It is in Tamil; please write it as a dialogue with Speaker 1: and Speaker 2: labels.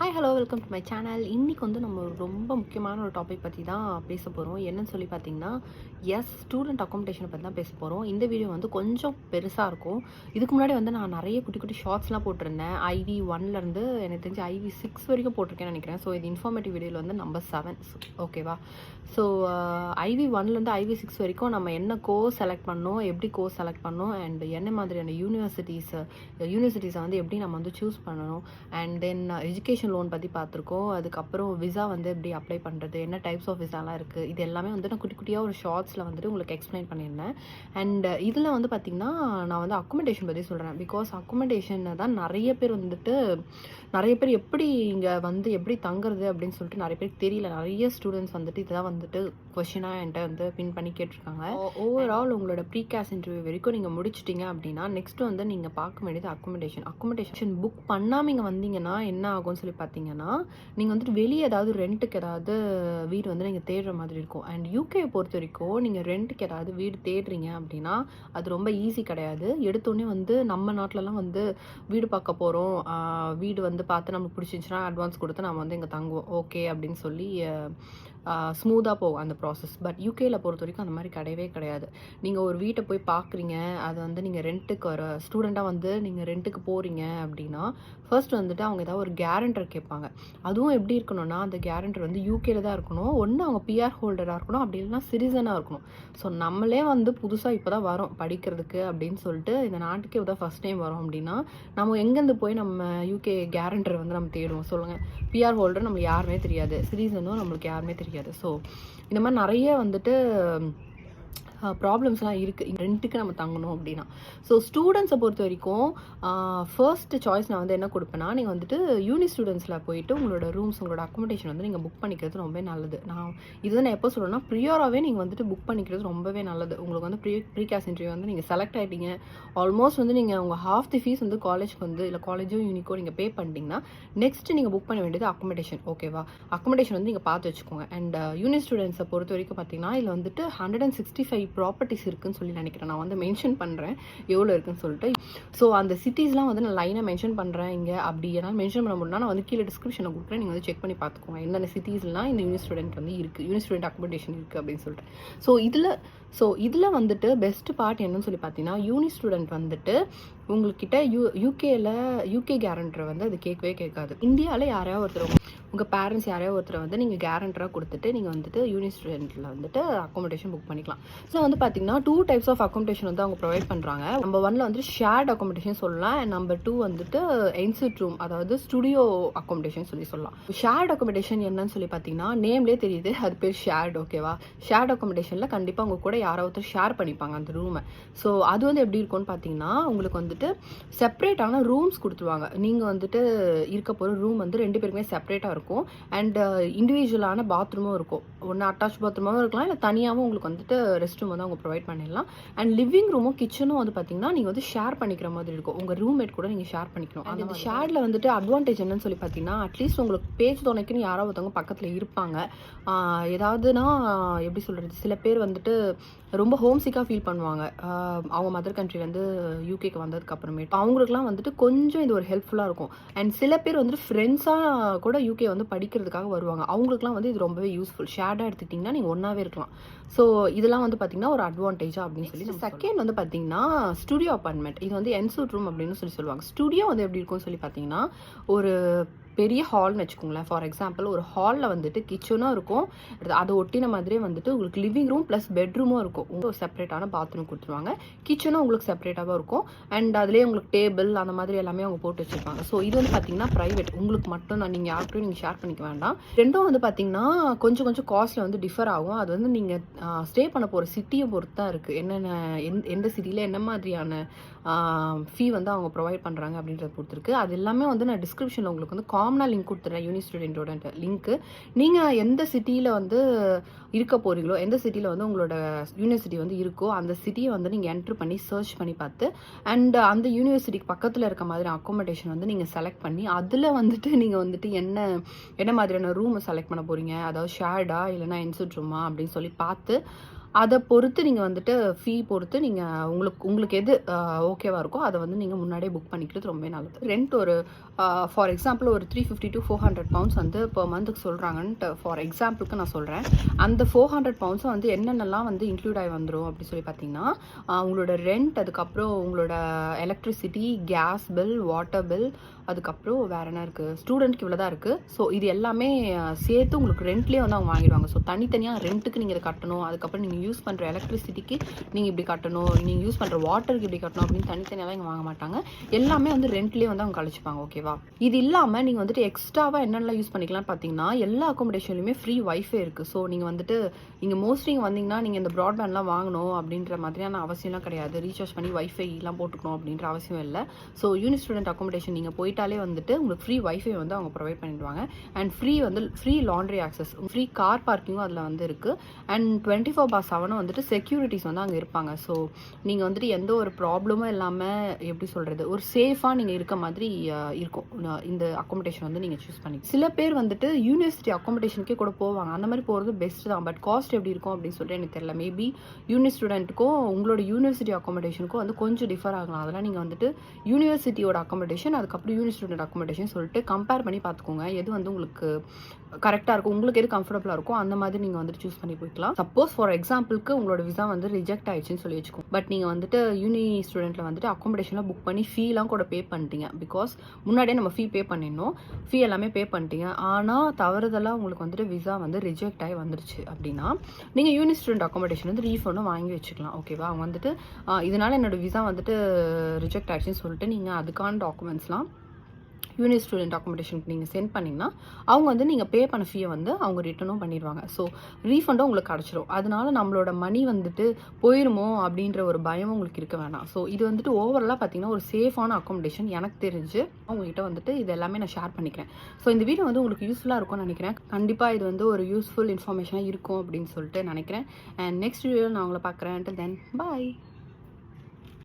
Speaker 1: Hi hello welcome to my channel. இன்றைக்கி வந்து நம்ம ரொம்ப முக்கியமான ஒரு டாபிக் பற்றி தான் பேச போகிறோம். என்னன்னு சொல்லி பார்த்தீங்கன்னா, ஸ்டூடெண்ட் அக்காமடேஷனை பற்றி தான் பேச போகிறோம். இந்த வீடியோ வந்து கொஞ்சம் பெருசாக இருக்கும். இதுக்கு முன்னாடி வந்து நான் நிறைய குட்டி குட்டி ஷார்ட்ஸ்லாம் போட்டிருந்தேன். ஐவி 1லேருந்து எனக்கு தெரிஞ்சு ஐவி 6 வரைக்கும் போட்டிருக்கேன்னு நினைக்கிறேன். ஸோ இது இன்ஃபார்மேட்டிவ் வீடியோவில் வந்து நம்பர் 7. ஓகேவா? ஸோ ஐவி 1லேருந்து ஐவி 6 வரைக்கும் நம்ம என்ன கோர்ஸ் செலக்ட் பண்ணோம், எப்படி கோர்ஸ் செலக்ட் பண்ணோம், அண்ட் என்ன மாதிரியான யூனிவர்சிட்டிஸை வந்து எப்படி நம்ம வந்து சூஸ் பண்ணணும், அண்ட் தென் எஜுகேஷன் லோன் பற்றி பார்த்துருக்கோம். அதுக்கப்புறம் விசா வந்து எப்படி அப்ளை பண்ணுறது, என்ன டைப்ஸ் ஆஃப் விசாலாம் இருக்குது, இது எல்லாமே வந்து நான் குட்டி குட்டியாக ஒரு ஷார்ட்ஸில் வந்துட்டு உங்களுக்கு எக்ஸ்பிளைன் பண்ணியிருந்தேன். அண்ட் இதில் வந்து பார்த்திங்கன்னா நான் வந்து அக்காமடேஷன் பற்றி சொல்கிறேன். பிகாஸ் அக்காமடேஷன் தான் நிறைய பேர் எப்படி இங்கே வந்து எப்படி தங்குறது அப்படின்னு சொல்லிட்டு நிறைய பேருக்கு தெரியல. நிறைய ஸ்டூடெண்ட்ஸ் வந்துட்டு இதுதான் வந்துட்டு கொஷினாக என்கிட்ட வந்து பின் பண்ணி கேட்டிருக்காங்க. ஓவரால் உங்களோட ப்ரீகாஸ்ட் இன்டர்வியூ வரைக்கும் நீங்கள் முடிச்சிட்டிங்க அப்படின்னா நெக்ஸ்ட் வந்து நீங்கள் பார்க்க வேண்டியது அக்காமடேஷன் புக் பண்ணாமல் இங்கே வந்தீங்கன்னா என்ன ஆகும்னு சொல்லி பார்த்தீங்கன்னா, நீங்கள் வந்துட்டு வெளியே ஏதாவது ரெண்ட்டுக்கு ஏதாவது வீடு வந்து நீங்கள் தேடுற மாதிரி இருக்கும். அண்ட் யூகேயை பொறுத்த வரைக்கும் நீங்கள் ரெண்ட்டுக்கு ஏதாவது வீடு தேடுறீங்க அப்படின்னா அது ரொம்ப ஈஸி கிடையாது. எடுத்தோடனே வந்து நம்ம நாட்டிலலாம் வந்து வீடு பார்க்க போகிறோம், வீடு வந்து பார்த்து நமக்கு பிடிச்சிருந்துச்சுன்னா அட்வான்ஸ் கொடுத்து நம்ம வந்து இங்கே தங்குவோம், ஓகே அப்படின்னு சொல்லி ஸ்மூத்தாக போகும் அந்த ப்ராசஸ். பட் யூகேயில் பொறுத்த வரைக்கும் அந்த மாதிரி கிடையவே கிடையாது. நீங்கள் ஒரு வீட்டை போய் பார்க்குறீங்க, அது வந்து நீங்கள் ரெண்ட்டுக்கு வர ஸ்டூடெண்ட்டாக வந்து நீங்கள் ரெண்ட்டுக்கு போகிறீங்க அப்படின்னா ஃபர்ஸ்ட் வந்துட்டு அவங்க ஏதாவது ஒரு கேரண்டர் கேட்பாங்க. அதுவும் எப்படி இருக்கணும்னா அந்த கேரண்டர் வந்து யூகேல தான் இருக்கணும். ஒன்று அவங்க பிஆர் ஹோல்டராக இருக்கணும், அப்படி இல்லைனா சிட்டிசனாக இருக்கணும். ஸோ நம்மளே வந்து புதுசாக இப்போ தான் வரோம் படிக்கிறதுக்கு அப்படின்னு சொல்லிட்டு இந்த நாட்டுக்கே தான் ஃபஸ்ட் டைம் வரோம் அப்படின்னா நம்ம எங்கேருந்து போய் நம்ம யூகே கேரண்டர் வந்து நம்ம தேடுவோம் சொல்லுங்கள்? பிஆர் ஹோல்டர் நம்மளுக்கு யாருமே தெரியாது, சிட்டிசனும் நம்மளுக்கு யாருமே தெரியாது. ஸோ இந்த மாதிரி நிறைய வந்துட்டு ப்ராப்ளம்ஸ்லாம் இருக்குது ரெண்ட்டுக்கு நம்ம தங்கணும் அப்படின்னா. ஸோ ஸ்டூடெண்ட்ஸை பொறுத்த வரைக்கும் ஃபர்ஸ்ட் சாய்ஸ் நான் வந்து என்ன கொடுப்பேன்னா, நீங்கள் வந்துட்டு யூனி ஸ்டூடெண்ட்ஸில் போயிட்டு உங்களோட ரூம்ஸ் உங்களோட அக்காமடேஷன் வந்து நீங்கள் புக் பண்ணிக்கிறது ரொம்பவே நல்லது. இதுதான் நான் எப்போ சொல்கிறேன்னா, ப்ரியோராகவே நீங்கள் வந்துட்டு புக் பண்ணிக்கிறது ரொம்பவே நல்லது. உங்களுக்கு வந்து ப்ரீகாஸ்ட் இன்டர்வியூ வந்து நீங்கள் செலக்ட் ஆகிட்டீங்க, ஆல்மோஸ்ட் வந்து நீங்கள் உங்கள் ஹாஃப் தி ஃபீஸ் வந்து காலேஜ்க்கு வந்து இல்லை காலேஜோ யூனிக்கோ நீங்கள் பே பண்ணிட்டீங்கன்னா நெக்ஸ்ட் நீங்கள் புக் பண்ண வேண்டியது அக்காமடேஷன். ஓகேவா? அக்காமடேஷன் வந்து நீங்கள் பார்த்து வச்சுக்கோங்க. அண்ட் யூனி ஸ்டூடெண்ட்ஸை பொறுத்த வரைக்கும் பார்த்தீங்கன்னா இதில் வந்துட்டு 165 ப்ராப்பர்ட்டிஸ் இருக்குன்னு சொல்லி நினைக்கிறேன். நான் வந்து மென்ஷன் பண்ணுறேன் எவ்வளோ இருக்குன்னு சொல்லிட்டு. ஸோ அந்த சிட்டிஸ்லாம் வந்து நான் லைனாக மென்ஷன் பண்ணுறேன். இங்கே அப்படி என்னால் மென்ஷன் பண்ண முடியும்னா நான் வந்து கீழே டிஸ்கிரிப்ஷனில் கொடுக்குறேன், நீங்கள் வந்து செக் பண்ணி பார்த்துக்கோங்க எந்தெந்த சிட்டிஸ்லாம் இந்த யூனி ஸ்டூடெண்ட் வந்து இருக்குது, யூனி ஸ்டூடெண்ட் அக்காமடேஷன் இருக்குது அப்படின்னு சொல்லிட்டு. இதில் வந்துட்டு பெஸ்ட் பார்ட் என்னன்னு சொல்லி பார்த்தீங்கன்னா, யூனி ஸ்டூடெண்ட் வந்துட்டு உங்கள்கிட்ட யூகே கேரண்டரை வந்து அது கேட்கவே கேட்காது. இந்தியாவில் யாரையாவது ஒருத்தர் உங்கள் பேரண்ட்ஸ் யாரையாவது ஒருத்தரை வந்து நீங்கள் கேரண்டராக கொடுத்துட்டு நீங்கள் வந்துட்டு யூனி ஸ்டூடெண்ட்டில் வந்துட்டு அக்காமடேஷன் புக் பண்ணிக்கலாம். ஸோ வந்து பார்த்தீங்கன்னா 2 டைப்ஸ் ஆஃப் அக்காமடேஷன் வந்து அவங்க ப்ரொவைட் பண்ணுறாங்க. நம்பர் 1 வந்து ஷேர்ட் அக்காமடேஷன் சொல்லலாம், அண்ட் நம்பர் 2 வந்துட்டு என்சிட் ரூம், அதாவது ஸ்டுடியோ அக்காமடேஷன் சொல்லலாம். ஷேர்ட் அக்காமடேஷன் என்னன்னு சொல்லி பார்த்தீங்கன்னா நேம்லேயே தெரியுது, அது பேர் ஷேர்ட். ஓகேவா? ஷேர்ட் அக்காமடேஷனில் கண்டிப்பாக உங்க கூட யாராவது ஷேர் பண்ணிப்பாங்க அந்த ரூமை. ஸோ அது வந்து எப்படி இருக்கும்னு பார்த்தீங்கன்னா உங்களுக்கு வந்துட்டு செப்பரேட்டான ரூம்ஸ் கொடுத்துருவாங்க. நீங்கள் வந்துட்டு இருக்க போகிற ரூம் வந்து 2 பேருக்குமே செப்பரேட்டாக இருக்கும். அண்ட் இண்டிவிஜுவலான பாத்ரூமும் இருக்கும். ஒன்று அட்டாச் பாத்ரூமாகவும் இருக்கலாம், இல்லை தனியாகவும் உங்களுக்கு வந்துட்டு ரெஸ்ட் ரூம் வந்து அவங்க ப்ரொவைட் பண்ணிடலாம். அண்ட் லிவிங் ரூமும் கிச்சனும் வந்து பார்த்தீங்கன்னா நீங்கள் வந்து ஷேர் பண்ணிக்கிற மாதிரி இருக்கும். உங்கள் ரூம்மேட் கூட நீங்கள் ஷேர் பண்ணிக்கணும். அந்த ஷேரில் வந்துட்டு அட்வான்டேஜ் என்னன்னு சொல்லி பார்த்தீங்கன்னா, அட்லீஸ்ட் உங்களுக்கு பேச்சு துணைக்குன்னு யாராவது ஒருத்தவங்க பக்கத்தில் இருப்பாங்க. ஏதாவதுனா எப்படி சொல்கிறது, சில பேர் வந்துட்டு ரொம்ப ஹோம்சிக்காக ஃபீல் பண்ணுவாங்க அவங்க மதர் கண்ட்ரிலேருந்து யூகேக்கு வந்ததுக்கு அப்புறமேட்டு. அவங்களுக்குலாம் வந்துட்டு கொஞ்சம் இது ஒரு ஹெல்ப்ஃபுல்லாக இருக்கும். அண்ட் சில பேர் வந்துட்டு ஃப்ரெண்ட்ஸாக கூட யூகே வந்து படிக்கிறதுக்காக வருவாங்க. அவங்களுக்குலாம் வந்து இது ரொம்பவே யூஸ்ஃபுல். ஷேர்டாக எடுத்துக்கிட்டிங்கன்னா நீங்கள் ஒன்றாவே இருக்கலாம். ஸோ இதெல்லாம் வந்து பார்த்தீங்கன்னா ஒரு அட்வான்டேஜாக அப்படின்னு சொல்லி. செகண்ட் வந்து பார்த்தீங்கன்னா ஸ்டுடியோ அப்பார்ட்மெண்ட். இது வந்து என்சூட் ரூம் அப்படின்னு சொல்லுவாங்க. ஸ்டுடியோ வந்து எப்படி இருக்கும்னு சொல்லி பார்த்தீங்கன்னா ஒரு பெரிய ஹால்னு வச்சுக்கோங்களேன். ஃபார் எக்ஸாம்பிள் ஒரு ஹாலில் வந்துட்டு கிச்சனும் இருக்கும், அதை ஒட்டின மாதிரியே வந்துட்டு உங்களுக்கு லிவிங் ரூம் ப்ளஸ் பெட்ரூமும் இருக்கும். உங்களுக்கு செப்பரேட்டான பாத்ரூம் கொடுத்துருவாங்க, கிச்சனும் உங்களுக்கு செப்பரேட்டாகவும் இருக்கும். அண்ட் அதுலேயே உங்களுக்கு டேபிள் அந்த மாதிரி எல்லாமே அவங்க போட்டு வச்சுருப்பாங்க. ஸோ இது வந்து பார்த்தீங்கன்னா ப்ரைவேட், உங்களுக்கு மட்டும் தான், நீங்கள் யாருக்கும் நீங்கள் ஷேர் பண்ணிக்க வேண்டாம். ரெண்டும் வந்து பார்த்தீங்கன்னா கொஞ்சம் காஸ்ட்டில் வந்து டிஃபர் ஆகும். அது வந்து நீங்கள் ஸ்டே பண்ண போகிற சிட்டியை பொறுத்து தான் இருக்குது. எந்த சிட்டியில் என்ன மாதிரியான ஃபீ வந்து அவங்க ப்ரொவைட் பண்ணுறாங்க அப்படின்றத பொறுத்திருக்கு. அது எல்லாமே வந்து நான் டிஸ்கிரிப்ஷனில் உங்களுக்கு வந்து காமனாக லிங்க் கொடுத்துறேன், யூனி ஸ்டூடெண்ட்டோட லிங்க்கு. நீங்கள் எந்த சிட்டியில் வந்து இருக்க போகிறீங்களோ, எந்த சிட்டியில் வந்து உங்களோட யூனிவர்சிட்டி வந்து இருக்கோ அந்த சிட்டியை வந்து நீங்கள் என்ட்ரு பண்ணி சர்ச் பண்ணி பார்த்து அண்ட் அந்த யூனிவர்சிட்டிக்கு பக்கத்தில் இருக்க மாதிரி அக்காமடேஷன் வந்து நீங்கள் செலக்ட் பண்ணி அதில் வந்துட்டு நீங்கள் வந்துட்டு என்ன மாதிரியான ரூமை செலக்ட் பண்ண போகிறீங்க, அதாவது ஷேர்டா இல்லைனா என்சிட் ரூமா அப்படின்னு சொல்லி பார்த்து அதை பொறுத்து நீங்கள் வந்துட்டு ஃபீ பொறுத்து நீங்கள் உங்களுக்கு எது ஓகேவாக இருக்கோ அதை வந்து நீங்கள் முன்னாடியே புக் பண்ணிக்கிறது ரொம்ப நல்லது. ரெண்ட் ஒரு ஃபார் எக்ஸாம்பிள் ஒரு 350 to 400 பவுண்ட்ஸ் வந்து per மந்த்துக்கு சொல்கிறாங்கன்ட்டு ஃபார் எக்ஸாம்பிளுக்கு நான் சொல்கிறேன். அந்த 400 பவுண்ட்ஸை வந்து என்னென்னலாம் வந்து இன்க்ளூட் ஆகி வந்துடும் அப்படி சொல்லி பார்த்தீங்கன்னா, உங்களோட ரெண்ட், அதுக்கப்புறம் உங்களோட electricity, gas bill, water bill, அதுக்கப்புறம் வேறு என்ன இருக்குது, ஸ்டூடெண்ட்க்கு இவ்வளோ தான் இருக்குது. ஸோ இது எல்லாமே சேர்த்து உங்களுக்கு ரெண்ட்லேயே வந்து அவங்க வாங்கிடுவாங்க. ஸோ தனித்தனியாக ரெண்ட்டுக்கு நீங்கள் இதை கட்டணும், அதுக்கப்புறம் நீங்கள் யூஸ் பண்ணுற எலக்ட்ரிசிட்டிக்கு நீங்கள் இப்படி கட்டணும், நீங்கள் யூஸ் பண்ணுற வாட்டருக்கு இப்படி கட்டணும் அப்படின்னு தனித்தனியாக இங்கே வாங்க மாட்டாங்க. எல்லாமே வந்து ரெண்ட்லேயே வந்து அவங்க கழிச்சுப்பாங்க. ஓகேவா? இது இல்லாமல் நீங்கள் வந்துட்டு எக்ஸ்ட்ராவாக என்னென்னலாம் யூஸ் பண்ணிக்கலாம்னு பார்த்தீங்கன்னா, எல்லா அக்காமடேஷன்லையுமே ஃப்ரீ வைஃபை இருக்குது. ஸோ நீங்கள் வந்துட்டு இங்கே மோஸ்ட்லி இங்கே வந்தீங்கன்னா நீங்கள் இந்த ப்ராட்பேண்ட்லாம் வாங்கணும் அப்படின்ற மாதிரியான அவசியம்லாம் கிடையாது. ரீசார்ஜ் பண்ணி வைஃபைலாம் போட்டுக்கணும் அப்படின்ற அவசியம் இல்லை. ஸோ யூனி ஸ்டூடெண்ட் அக்காமடேஷன் நீங்கள் போயிட்டாலே வந்துட்டு உங்களுக்கு ஃப்ரீ வைஃபை வந்து அவங்க ப்ரொவைட் பண்ணிடுவாங்க. And free laundry access, free car பார்க்கிங்கும் அதில் வந்து இருக்குது. அண்ட் 24/7 வந்துட்டு செக்யூரிட்டிஸ் வந்து அங்கே இருப்பாங்க. ஸோ நீங்கள் வந்துட்டு எந்த ஒரு ப்ராப்ளமும் இல்லாமல் எப்படி சொல்கிறது, ஒரு சேஃபாக நீங்கள் இருக்க மாதிரி இருக்கும் இந்த அக்காமடேஷன் வந்து நீங்கள் சூஸ் பண்ணி. சில பேர் வந்துட்டு யூனிவர்சிட்டி அக்காமடேஷனுக்கே கூட போவாங்க. அந்த மாதிரி போகிறது பெஸ்ட் தான். பட் காஸ்ட் எப்படி இருக்கும் அப்படின்னு சொல்லிட்டு எனக்கு தெரியல. மேபி யூனி ஸ்டூடெண்ட்டுக்கும் உங்களோட யூனிவர்சிட்டி அக்காமடேஷனுக்கும் வந்து கொஞ்சம் டிஃபர் ஆகலாம். அதெல்லாம் நீங்கள் வந்துட்டு யூனிவர்சிட்டியோட அக்காமடேஷன், அதுக்கப்புறம் யூனி ஸ்டூடெண்ட் அக்காமடேஷன் சொல்லிட்டு கம்பேர் பண்ணி பார்த்துக்கோங்க. எது வந்து உங்களுக்கு கரெக்டாக இருக்கும், உங்களுக்கு எது கம்ஃபர்டபுளாக இருக்கும் அந்த மாதிரி நீங்கள் வந்துட்டு சூஸ் பண்ணி போய்க்கலாம். சப்போஸ் ஃபார் எக்ஸாம்பிளுக்கு உங்களோட விசா வந்து ரிஜெக்ட் ஆயிடுச்சுன்னு சொல்லி வச்சுக்கோங்க. பட் நீங்கள் வந்துட்டு யூனி ஸ்டூடெண்ட்டில் வந்துட்டு அக்காமடேஷன்லாம் புக் பண்ணி ஃபீலாம் கூட பே பண்ணிட்டீங்க. பிகாஸ் முன்னாடியே நம்ம ஃபீ பே பண்ணிடணும். ஃபீ எல்லாமே பே பண்ணிட்டீங்க. ஆனால் தவறுதலாக உங்களுக்கு வந்துட்டு விசா வந்து ரிஜெக்ட் ஆகி வந்துருச்சு அப்படின்னா நீங்கள் யூனி ஸ்டூடெண்ட் அக்காமடேஷன் வந்து ரீஃபண்டும் வாங்கி வச்சுக்கலாம். ஓகேவா? அவங்க வந்துட்டு இதனால் என்னோட விசா வந்துட்டு ரிஜெக்ட் ஆயிடுச்சுன்னு சொல்லிட்டு நீங்கள் அதுக்கான டாக்குமெண்ட்ஸ்லாம் யூனி ஸ்டூடெண்ட் அக்காமடேஷனுக்கு நீங்கள் சென்ட் பண்ணிங்கன்னா அவங்க வந்து நீங்கள் பே பண்ண ஃபீயை வந்து அவங்க ரிட்டர்னும் பண்ணிடுவாங்க. ஸோ ரீஃபண்டும் உங்களுக்கு கிடச்சிரும். அதனால நம்மளோட மணி வந்துட்டு போயிருமோ அப்படின்ற ஒரு பயமும் உங்களுக்கு இருக்க வேணாம். ஸோ இது வந்துட்டு ஓவராலாக பார்த்தீங்கன்னா ஒரு சேஃபான அக்காமடேஷன் எனக்கு தெரிஞ்சு உங்ககிட்ட வந்துட்டு இது எல்லாமே நான் ஷேர் பண்ணிக்கிறேன். ஸோ இந்த வீடியோ வந்து உங்களுக்கு யூஸ்ஃபுல்லாக இருக்கும்னு நினைக்கிறேன். கண்டிப்பாக இது வந்து ஒரு யூஸ்ஃபுல் இன்ஃபர்மேஷனாக இருக்கும் அப்படின்னு சொல்லிட்டு நினைக்கிறேன். அண்ட் நெக்ஸ்ட் வீடியோவில் நான் உங்களை பார்க்குறேன். until then bye.